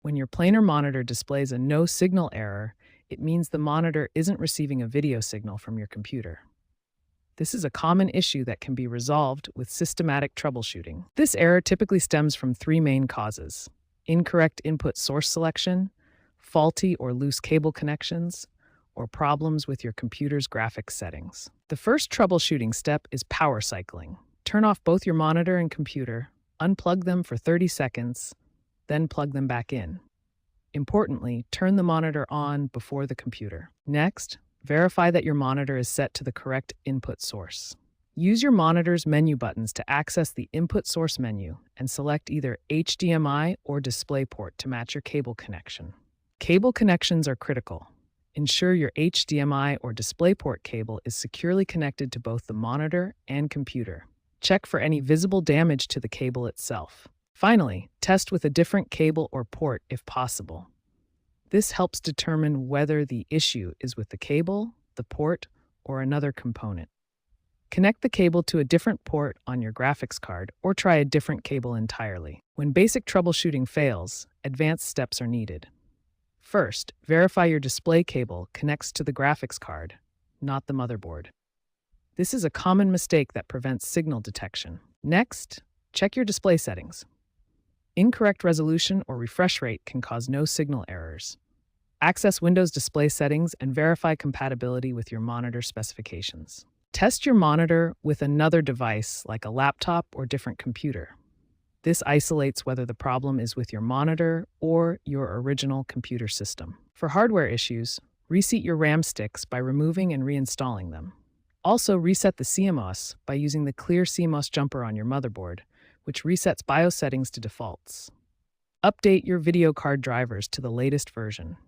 When your planar monitor displays a no signal error, it means the monitor isn't receiving a video signal from your computer. This is a common issue that can be resolved with systematic troubleshooting. This error typically stems from three main causes: incorrect input source selection, faulty or loose cable connections, or problems with your computer's graphics settings. The first troubleshooting step is power cycling. Turn off both your monitor and computer, unplug them for 30 seconds, then plug them back in. Importantly, turn the monitor on before the computer. Next, verify that your monitor is set to the correct input source. Use your monitor's menu buttons to access the input source menu and select either HDMI or DisplayPort to match your cable connection. Cable connections are critical. Ensure your HDMI or DisplayPort cable is securely connected to both the monitor and computer. Check for any visible damage to the cable itself. Finally, test with a different cable or port if possible. This helps determine whether the issue is with the cable, the port, or another component. Connect the cable to a different port on your graphics card or try a different cable entirely. When basic troubleshooting fails, advanced steps are needed. First, verify your display cable connects to the graphics card, not the motherboard. This is a common mistake that prevents signal detection. Next, check your display settings. Incorrect resolution or refresh rate can cause no signal errors. Access Windows display settings and verify compatibility with your monitor specifications. Test your monitor with another device like a laptop or different computer. This isolates whether the problem is with your monitor or your original computer system. For hardware issues, reseat your RAM sticks by removing and reinstalling them. Also, reset the CMOS by using the clear CMOS jumper on your motherboard, which resets BIOS settings to defaults. Update your video card drivers to the latest version.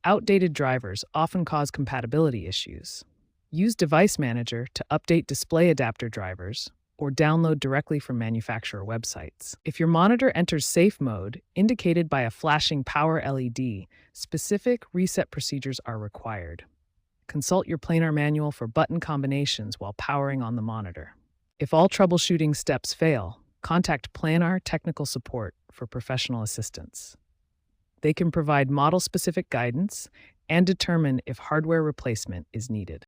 Outdated drivers often cause compatibility issues. Use Device Manager to update display adapter drivers or download directly from manufacturer websites. If your monitor enters safe mode, indicated by a flashing power LED, specific reset procedures are required. Consult your planar manual for button combinations while powering on the monitor. If all troubleshooting steps fail, contact Planar Technical Support for professional assistance. They can provide model-specific guidance and determine if hardware replacement is needed.